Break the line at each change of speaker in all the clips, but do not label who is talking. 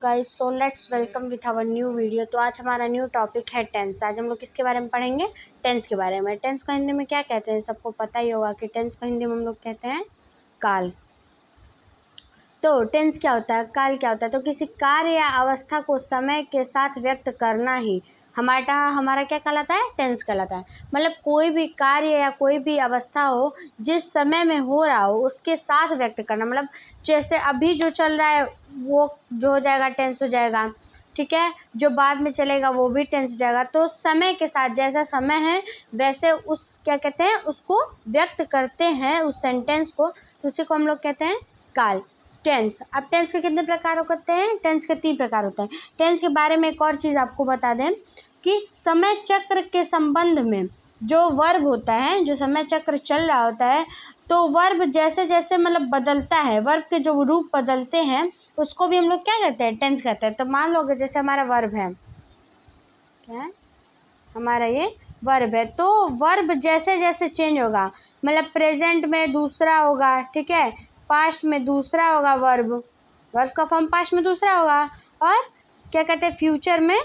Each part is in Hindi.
Guys, so let's welcome with our new video. तो आज हमारा न्यू टॉपिक है टेंस। आज हम लोग किसके बारे में पढ़ेंगे? टेंस के बारे में। टेंस को हिंदी में क्या कहते हैं? सबको पता ही होगा कि टेंस को हिंदी में हम लोग कहते हैं काल। तो टेंस क्या होता है, काल क्या होता है? तो किसी कार्य या अवस्था को समय के साथ व्यक्त करना ही हमारा क्या कहलाता है? टेंस कहलाता है। मतलब कोई भी कार्य या कोई भी अवस्था हो जिस समय में हो रहा हो उसके साथ व्यक्त करना। मतलब जैसे अभी जो चल रहा है वो जो हो जाएगा टेंस हो जाएगा, ठीक है। जो बाद में चलेगा वो भी टेंस हो जाएगा। तो समय के साथ जैसा समय है वैसे उस क्या कहते हैं उसको व्यक्त करते हैं, उस सेंटेंस को, तो उसी को हम लोग कहते हैं काल, टेंस। अब टेंस के कितने प्रकार होते हैं? टेंस के 3 प्रकार होते हैं। टेंस के बारे में एक और चीज़ आपको बता दें कि समय चक्र के संबंध में जो वर्ब होता है, जो समय चक्र चल रहा होता है, तो वर्ब जैसे जैसे मतलब बदलता है, वर्ब के जो रूप बदलते हैं उसको भी हम लोग क्या कहते हैं? टेंस कहते हैं। तो मान लो कि जैसे हमारा वर्ब है, क्या है हमारा ये वर्ब है, तो वर्ब जैसे जैसे चेंज होगा, मतलब प्रेजेंट में दूसरा होगा, ठीक है, पास्ट में दूसरा होगा, वर्ब का फॉर्म पास्ट में दूसरा होगा, और क्या कहते हैं फ्यूचर में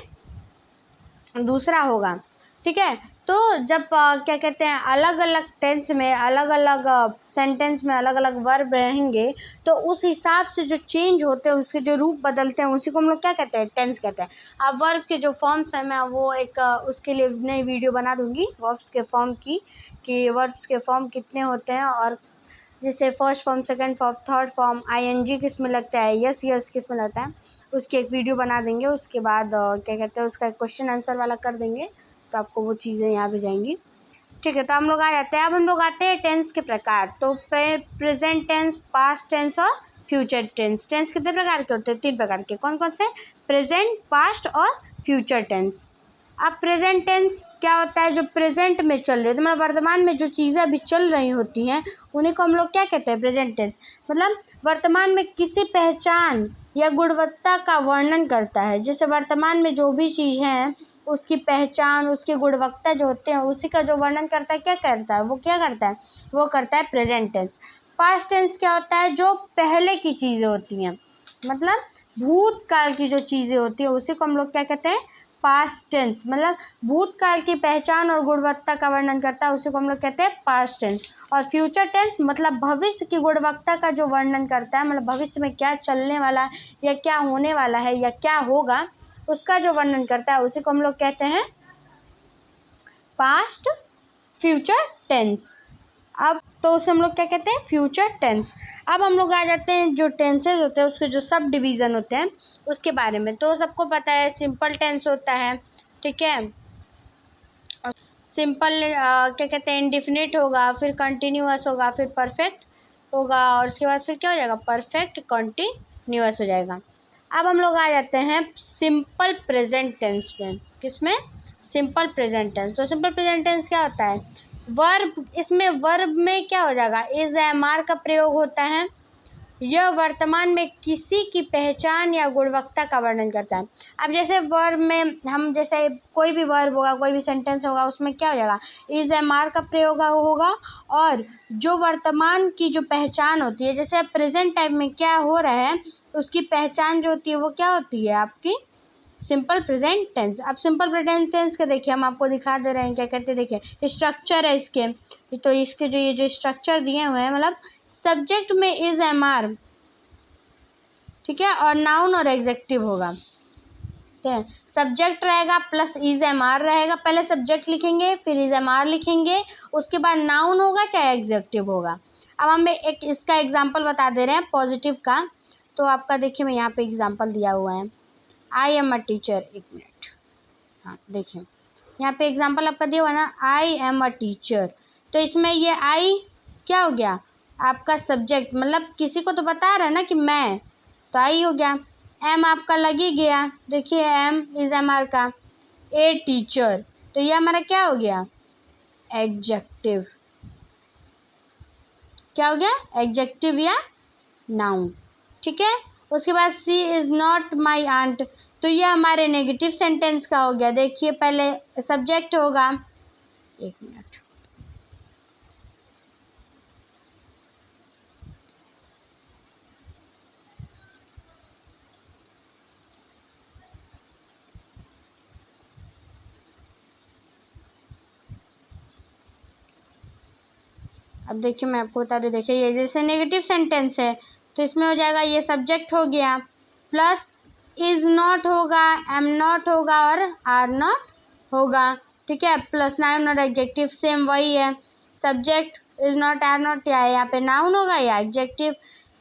दूसरा होगा, ठीक है। तो जब क्या कहते हैं अलग अलग टेंस में अलग अलग सेंटेंस में अलग अलग वर्ब रहेंगे तो उस हिसाब से जो चेंज होते हैं, उसके जो रूप बदलते हैं, उसी को हम लोग क्या कहते हैं? टेंस कहते हैं। अब वर्ब के जो फॉर्म्स हैं मैं वो एक उसके लिए नई वीडियो बना दूंगी वर्ब्स के फॉर्म की, कि वर्ब्स के फॉर्म कितने होते हैं, और जैसे first form, second form, third form, ING किस में लगता है, यस यस किस में लगता है, उसकी एक वीडियो बना देंगे। उसके बाद क्या कहते हैं उसका एक क्वेश्चन आंसर वाला कर देंगे, तो आपको वो चीज़ें याद हो जाएंगी, ठीक है। तो हम लोग आ जाते हैं, अब हम लोग आते हैं टेंस के प्रकार। तो प्रेजेंट टेंस, पास्ट टेंस और फ्यूचर टेंस। टेंस कितने प्रकार के होते हैं? 3 प्रकार के। कौन कौन से? प्रेजेंट, पास्ट और फ्यूचर टेंस। अब प्रेजेंट टेंस क्या होता है? जो प्रेजेंट में चल रही है, तो मतलब वर्तमान में जो चीज़ें अभी चल रही होती हैं उन्हीं को हम लोग क्या कहते हैं? Present tense. मतलब वर्तमान में किसी पहचान या गुणवत्ता का वर्णन करता है। जैसे वर्तमान में जो भी चीज़ है उसकी पहचान, उसकी गुणवत्ता जो होते हैं उसी का जो वर्णन करता है, क्या करता है? वो क्या करता है? वो करता है प्रेजेंट टेंस। पास्ट टेंस क्या होता है? जो पहले की चीज़ें होती हैं, मतलब भूतकाल की जो चीज़ें होती है उसी को हम लोग क्या कहते हैं? Past tense. मतलब भूतकाल की पहचान और गुणवत्ता का वर्णन करता है, उसी को हम लोग कहते हैं पास्ट टेंस। और फ्यूचर टेंस मतलब भविष्य की गुणवत्ता का जो वर्णन करता है, मतलब भविष्य में क्या चलने वाला है या क्या होने वाला है या क्या होगा उसका जो वर्णन करता है, उसी को हम लोग कहते हैं पास्ट फ्यूचर टेंस। अब तो उसे हम लोग क्या कहते हैं? Future tense. अब हम लोग आ जाते हैं जो टेंसेज होते हैं उसके जो सब डिवीज़न होते हैं उसके बारे में। तो सबको पता है सिंपल टेंस होता है, ठीक है, सिंपल क्या कहते हैं इंडिफिनिट होगा, फिर कंटिन्यूअस होगा, फिर परफेक्ट होगा, और उसके बाद फिर क्या हो जाएगा? परफेक्ट कंटिन्यूअस हो जाएगा। अब हम लोग आ जाते हैं सिंपल प्रेजेंट टेंस में। किसमें? Simple present tense. तो सिंपल प्रेजेंट टेंस क्या होता है? वर्ब, इसमें वर्ब में क्या हो जाएगा? इज एम आर का प्रयोग होता है। यह वर्तमान में किसी की पहचान या गुणवत्ता का वर्णन करता है। अब जैसे वर्ब में हम जैसे कोई भी वर्ब होगा, कोई भी सेंटेंस होगा, उसमें क्या हो जाएगा? इज एम आर का प्रयोग होगा, और जो वर्तमान की जो पहचान होती है, जैसे प्रेजेंट टाइम में क्या हो रहा है उसकी पहचान जो होती है वो क्या होती है? आपकी सिंपल प्रेजेंट टेंस। अब सिंपल प्रेजेंट टेंस के देखिए हम आपको दिखा दे रहे हैं, क्या कहते हैं देखिए स्ट्रक्चर है इसके। तो इसके जो ये जो स्ट्रक्चर दिए हुए हैं, मतलब सब्जेक्ट में इज एम आर, ठीक है, और नाउन और एग्जेक्टिव होगा, ठीक है। सब्जेक्ट रहेगा प्लस इज एम आर रहेगा, पहले सब्जेक्ट लिखेंगे फिर इज एम आर लिखेंगे, उसके बाद नाउन होगा चाहे एग्जेक्टिव होगा। अब हम एक इसका एग्जांपल बता दे रहे हैं पॉजिटिव का। तो आपका देखिए मैं यहाँ पे एग्जांपल दिया हुआ है, आई एम अ टीचर। एक मिनट, हाँ देखिए यहाँ पे एग्जांपल आपका दिया हुआ है ना, आई एम अ टीचर। तो इसमें ये आई क्या हो गया? आपका सब्जेक्ट, मतलब किसी को तो बता रहा है ना कि मैं, तो आई हो गया। एम आपका लग ही गया, देखिए एम इज एम आर का। ए टीचर, तो ये हमारा क्या हो गया? एडजेक्टिव। क्या हो गया? एडजेक्टिव या नाउन, ठीक है। उसके बाद सी इज़ नॉट माई आंट, तो ये हमारे नेगेटिव सेंटेंस का हो गया। देखिए पहले सब्जेक्ट होगा, एक मिनट, अब देखिए मैं आपको बता रही हूँ, देखिए ये जैसे नेगेटिव सेंटेंस है तो इसमें हो जाएगा ये सब्जेक्ट हो गया, प्लस इज नॉट होगा, एम नॉट होगा और आर नॉट होगा, ठीक है, प्लस नाउन और एडजेक्टिव सेम वही है, subject is not, are not, या यहाँ पे नाउन होगा या एडजेक्टिव।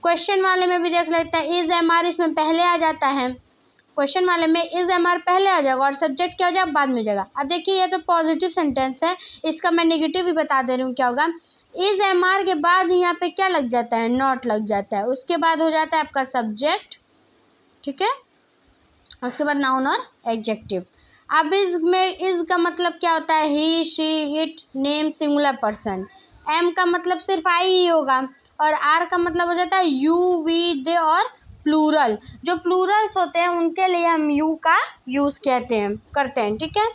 क्वेश्चन वाले में भी देख लेते हैं, इज एम आर इसमें पहले आ जाता है, क्वेश्चन वाले में इज एम आर पहले आ जाएगा और सब्जेक्ट क्या हो जाएगा, बाद में हो जाएगा। अब देखिए ये तो पॉजिटिव सेंटेंस है, इसका मैं नेगेटिव भी बता दे रही हूँ क्या होगा। इज एम आर के बाद यहाँ पे क्या लग जाता है, नॉट लग जाता है, उसके बाद हो जाता है आपका सब्जेक्ट, ठीक है, उसके बाद नाउन और एडजेक्टिव। अब इसमें इज का मतलब क्या होता है, he, she, it, name, singular person. Am का मतलब सिर्फ आई ही होगा और आर का मतलब हो जाता है यू, वी, दे और प्लूरल। जो प्लूरल्स होते हैं उनके लिए हम यू का यूज़ करते हैं, ठीक है।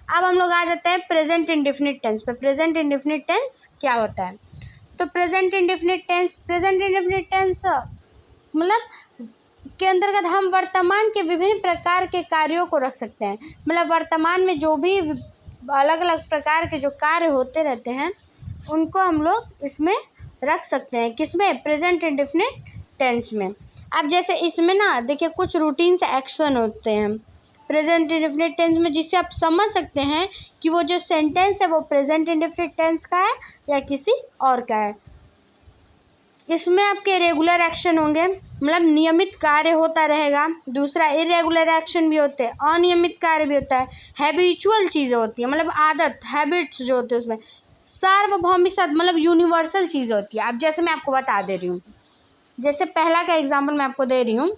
अब हम लोग आ जाते हैं प्रेजेंट इंडेफिनिट टेंस पे। प्रेजेंट इंडेफिनिट टेंस क्या होता है, तो प्रेजेंट इंडेफिनिट टेंस मतलब के अंतर्गत हम वर्तमान के विभिन्न प्रकार के कार्यों को रख सकते हैं। मतलब वर्तमान में जो भी अलग अलग प्रकार के जो कार्य होते रहते हैं उनको हम लोग इसमें रख सकते हैं, किसमें, प्रेजेंट इंडेफिनिट टेंस में। अब जैसे इसमें ना देखिए कुछ रूटीन से एक्शन होते हैं प्रेजेंट इंडेफिनिट टेंस में, जिससे आप समझ सकते हैं कि वो जो सेंटेंस है वो प्रेजेंट इंडेफिनिट टेंस का है या किसी और का है। इसमें आपके रेगुलर एक्शन होंगे, मतलब नियमित कार्य होता रहेगा। दूसरा इरेगुलर एक्शन भी होते हैं, अनियमित कार्य भी होता है। हैबिचुअल चीज़ें होती हैं, मतलब आदत, हैबिट्स जो होते हैं उसमें। सार्वभौमिक साथ मतलब यूनिवर्सल चीज़ें होती है। अब जैसे मैं आपको बता दे रही हूँ, जैसे पहला का एग्जाम्पल मैं आपको दे रही हूँ,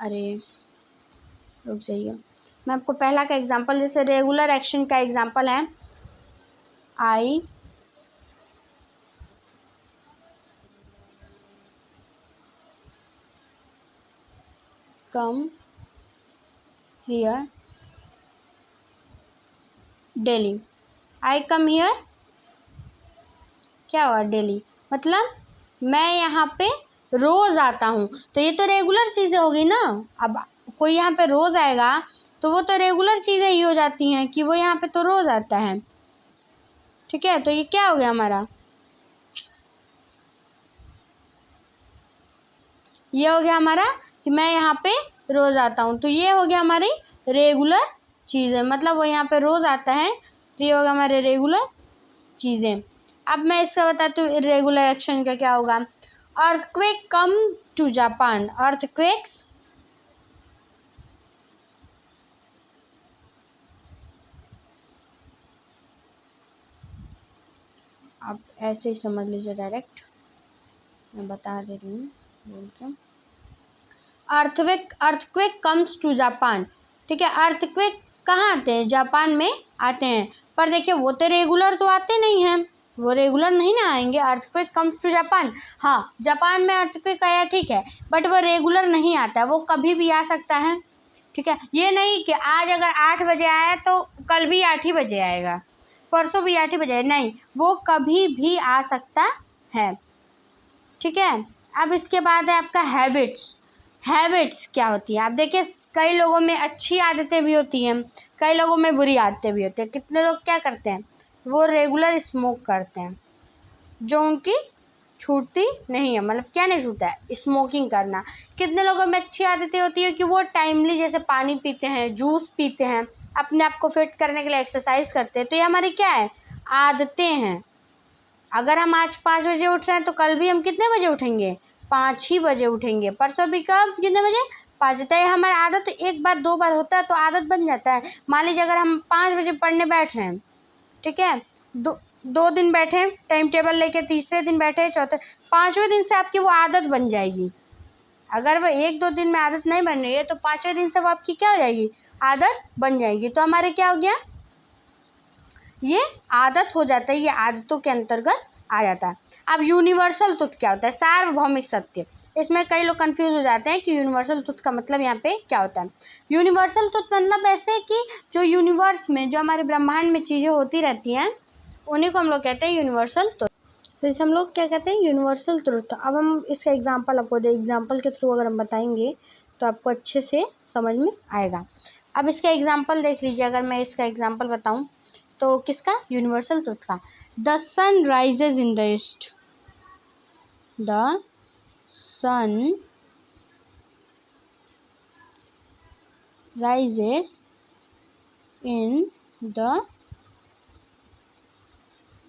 अरे रुक जाइए, मैं आपको पहला का एग्जाम्पल, जैसे रेगुलर एक्शन का एग्जाम्पल है, I come here daily. I come here क्या हुआ, डेली, मतलब मैं यहाँ पे रोज़ आता हूँ, तो ये तो रेगुलर चीज़ें होगी ना। अब कोई यहाँ पे रोज़ आएगा तो वो तो रेगुलर चीज़ें ही हो जाती हैं कि वो यहाँ पे तो रोज़ आता है, ठीक है। तो ये क्या हो गया हमारा, ये हो गया हमारा कि मैं यहाँ पे रोज़ आता हूँ, तो ये हो गया हमारी रेगुलर चीज़ें, मतलब वो यहाँ पे रोज़ आता है, तो ये हो गया हमारे रेगुलर चीज़ें। अब मैं इसका बताती हूँ इरेगुलर एक्शन का क्या होगा। Earthquake come to Japan, earthquakes आप ऐसे ही समझ लीजिए, डायरेक्ट मैं बता दे रही हूँ बोल के। अर्थक्वेक कम्स टू जापान, ठीक है। अर्थक्वेक कहाँ आते हैं, जापान में आते हैं, पर देखिए वो तो रेगुलर तो आते नहीं हैं, वो रेगुलर नहीं ना आएंगे। अर्थक्वेक कम्स टू जापान, हाँ जापान में अर्थक्वेक आया, ठीक है, बट वो रेगुलर नहीं आता है, वो कभी भी आ सकता है, ठीक है। ये नहीं कि आज अगर 8 बजे आया तो कल भी 8 ही बजे आएगा, परसों भी 8 ही बजे, नहीं, वो कभी भी आ सकता है, ठीक है। अब इसके बाद है आपका हैबिट्स। हैबिट्स क्या होती है, आप देखिए कई लोगों में अच्छी आदतें भी होती हैं, कई लोगों में बुरी आदतें भी होती हैं। कितने लोग क्या करते हैं, वो रेगुलर स्मोक करते हैं, जो उनकी छूटती नहीं है, मतलब क्या नहीं छूटता है, स्मोकिंग करना। कितने लोगों में अच्छी आदतें होती है कि वो टाइमली जैसे पानी पीते हैं, जूस पीते हैं, अपने आप को फिट करने के लिए एक्सरसाइज करते हैं, तो ये हमारी क्या है, आदतें हैं। अगर हम आज 5 बजे उठ रहे हैं तो कल भी हम कितने बजे उठेंगे, 5 ही बजे उठेंगे, परसों भी कब, कितने बजे, 5 बजे। तो हमारी आदत एक बार 2 बार होता है तो आदत बन जाता है। मान लीजिए अगर हम 5 बजे पढ़ने बैठ रहे हैं, ठीक है, 2 दिन बैठे टाइम टेबल लेके, तीसरे दिन बैठे, चौथे, 5वें दिन से आपकी वो आदत बन जाएगी। अगर वो 1-2 दिन में आदत नहीं बन रही है तो 5वें दिन से वो आपकी क्या हो जाएगी, आदत बन जाएगी। तो हमारे क्या हो गया, ये आदत हो जाता है, ये आदतों के अंतर्गत आ जाता है। अब यूनिवर्सल ट्रुथ क्या होता है, सार्वभौमिक सत्य। इसमें कई लोग कंफ्यूज हो जाते हैं कि यूनिवर्सल ट्रुथ का मतलब यहाँ पे क्या होता है। यूनिवर्सल ट्रुथ मतलब ऐसे कि जो यूनिवर्स में, जो हमारे ब्रह्मांड में चीज़ें होती रहती हैं, उन्हीं को हम लोग कहते हैं यूनिवर्सल ट्रुथ। तो इसे हम लोग क्या कहते हैं, यूनिवर्सल ट्रुथ। अब हम इसका एग्जाम्पल आपको एग्जाम्पल के थ्रू अगर हम बताएंगे तो आपको अच्छे से समझ में आएगा। अब इसका एग्जाम्पल देख लीजिए, अगर मैं इसका एग्जाम्पल बताऊँ तो किसका? यूनिवर्सल ट्रुथ का। The sun rises in the east, the sun rises in the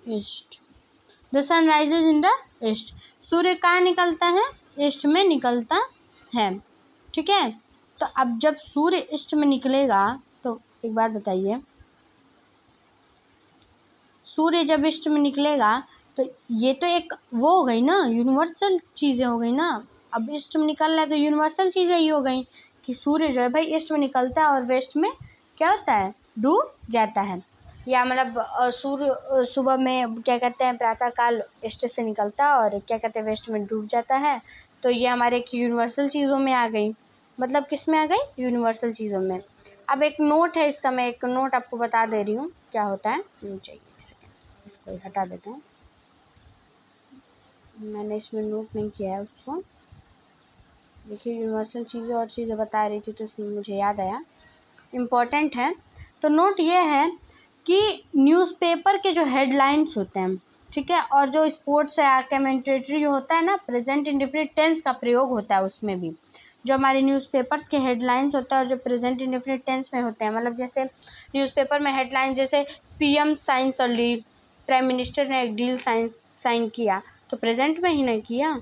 east, the sun rises in the east. सूर्य कहाँ निकलता है? ईस्ट में निकलता है। ठीक है, तो अब जब सूर्य ईस्ट में निकलेगा तो एक बात बताइए, सूर्य जब ईस्ट में निकलेगा तो ये तो एक वो हो गई ना, यूनिवर्सल चीज़ें हो गई ना। अब ईस्ट में निकल रहा है तो यूनिवर्सल चीज़ें ही हो गई कि सूर्य जो है भाई ईस्ट में निकलता है और वेस्ट में क्या होता है? डूब जाता है। या मतलब सूर्य सुबह में क्या कहते हैं, प्रातःकाल ईस्ट से निकलता है और क्या कहते हैं, वेस्ट में डूब जाता है। तो ये हमारे एक यूनिवर्सल चीज़ों में आ गई। मतलब किस में आ गई? यूनिवर्सल चीज़ों में। अब एक नोट है इसका, मैं एक नोट आपको बता दे रही हूँ क्या होता है। चाहिए एक सेकेंड, इसको हटा देते हैं, मैंने इसमें नोट नहीं किया है उसको। देखिए यूनिवर्सल चीज़ें और चीज़ें बता रही थी तो उसमें मुझे याद आया, इम्पॉर्टेंट है। तो नोट ये है कि न्यूज़पेपर के जो हेडलाइंस होते हैं, ठीक है, और जो स्पोर्ट्स या कमेंटेटरी जो होता है ना, प्रेजेंट इंडेफिनिट टेंस का प्रयोग होता है उसमें भी। जो हमारे न्यूज़पेपर्स के हेडलाइंस होता है और जो प्रेजेंट इंडेफिनिट टेंस में होते हैं, मतलब जैसे न्यूज़पेपर में हेडलाइन जैसे PM science a deal, prime minister ने एक डील साइन किया, तो प्रेजेंट में ही नहीं किया,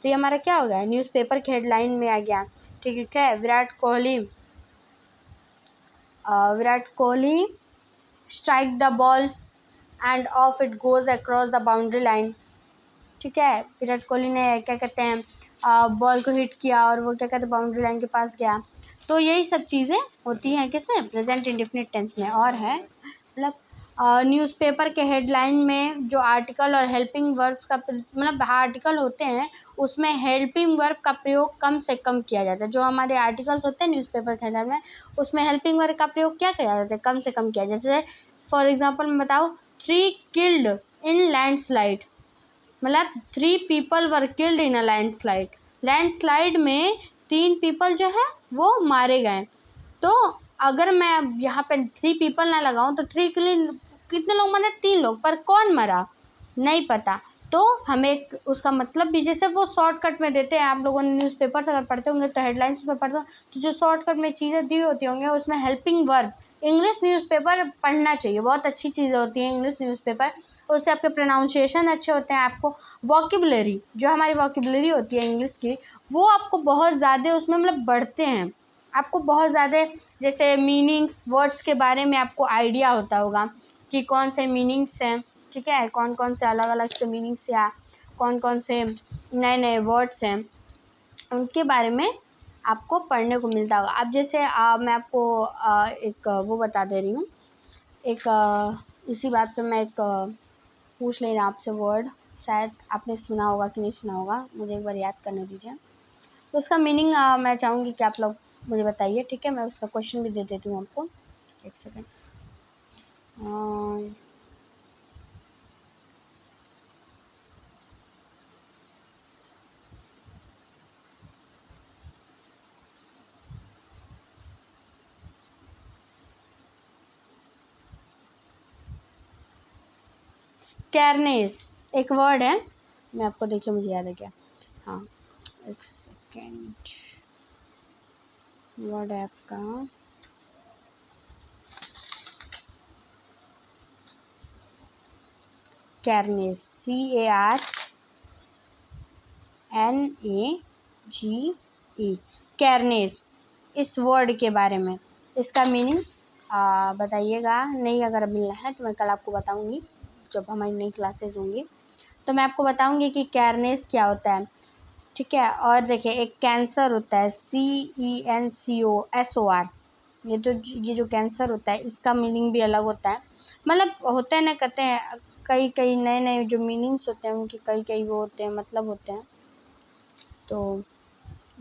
तो ये हमारा क्या हो गया? न्यूज़पेपर के हेडलाइन में आ गया। ठीक है, Virat Kohli strike the ball end of it goes across the boundary line. ठीक है, विराट कोहली ने क्या कहते हैं बॉल को हिट किया और वो क्या कहते हैं बाउंड्री लाइन के पास गया। तो यही सब चीज़ें होती हैं किसमें? प्रेजेंट इंडेफिनिट टेंस में। और है मतलब न्यूज़पेपर के हेडलाइन में जो आर्टिकल और हेल्पिंग वर्ब्स का मतलब आर्टिकल होते हैं उसमें हेल्पिंग वर्ब का प्रयोग कम से कम किया जाता है। जो हमारे आर्टिकल्स होते हैं न्यूज़पेपर के हेडलाइन में, उसमें हेल्पिंग वर्ब का प्रयोग क्या किया जाता है? कम से कम किया। जैसे फॉर एग्जाम्पल मैं बताऊँ, 3 किल्ड इन लैंडस्लाइड, मतलब 3 people were killed in a landslide. Landslide में 3 पीपल जो है वो मारे गए। तो अगर मैं यहाँ पे 3 पीपल ना लगाऊं तो 3 के लिए कितने लोग मरे? 3 लोग, पर कौन मरा नहीं पता। तो हमें उसका मतलब भी, जैसे वो शॉर्टकट में देते हैं, आप लोगों ने न्यूज़पेपर अगर पढ़ते होंगे तो हेडलाइंस में पढ़ते हो तो जो शॉर्टकट में चीज़ें दी होती होंगी उसमें हेल्पिंग वर्ब। इंग्लिश न्यूज़पेपर पढ़ना चाहिए, बहुत अच्छी चीज़ें होती हैं इंग्लिश न्यूज़पेपर, उससे आपके प्रोनाउंसिएशन अच्छे होते हैं। आपको वोकेबुलरी, जो हमारी वोकेबुलरी होती है इंग्लिश की, वो आपको बहुत ज़्यादा उसमें मतलब बढ़ते हैं। आपको बहुत ज़्यादा जैसे मीनिंग्स, वर्ड्स के बारे में आपको आइडिया होता होगा कि कौन से मीनिंग्स हैं, ठीक है, कौन कौन से अलग अलग से मीनिंग्स या कौन कौन से नए नए वर्ड्स हैं, उनके बारे में आपको पढ़ने को मिलता होगा। अब जैसे मैं आपको एक वो बता दे रही हूँ, एक इसी बात पे मैं एक पूछ ले रही हूँ आपसे वर्ड, शायद आपने सुना होगा कि नहीं सुना होगा, मुझे एक बार याद करने दीजिए। तो उसका मीनिंग मैं चाहूँगी कि आप लोग मुझे बताइए, ठीक है। मैं उसका क्वेश्चन भी दे देती हूँ आपको, एक सेकेंड। कैरनेस एक वर्ड है, मैं आपको देखिए मुझे याद है क्या, हाँ एक सेकेंड, वर्ड है आपका कैरनेस, CARNAGE, कैरनेस। इस वर्ड के बारे में इसका मीनिंग बताइएगा। नहीं अगर मिलना है तो मैं कल आपको बताऊंगी जब हमारी नई क्लासेस होंगी, तो मैं आपको बताऊंगी कि कैरनेस क्या होता है, ठीक है। और देखिए एक कैंसर होता है, CENCOSOR, ये जो कैंसर होता है इसका मीनिंग भी अलग होता है। मतलब होता है ना, कहते हैं कई कई नए नए जो मीनिंग्स होते हैं उनके कई कई वो होते हैं, मतलब होते हैं, तो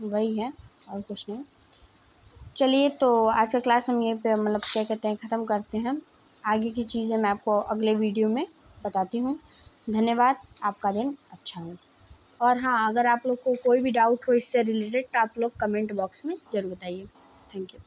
वही है और कुछ नहीं। चलिए तो आज का क्लास हम यहीं पे मतलब क्या कहते हैं ख़त्म करते हैं। आगे की चीज़ें मैं आपको अगले वीडियो में बताती हूँ। धन्यवाद, आपका दिन अच्छा हो। और हाँ, अगर आप लोग को कोई भी डाउट हो इससे रिलेटेड तो आप लोग कमेंट बॉक्स में ज़रूर बताइए। Thank you.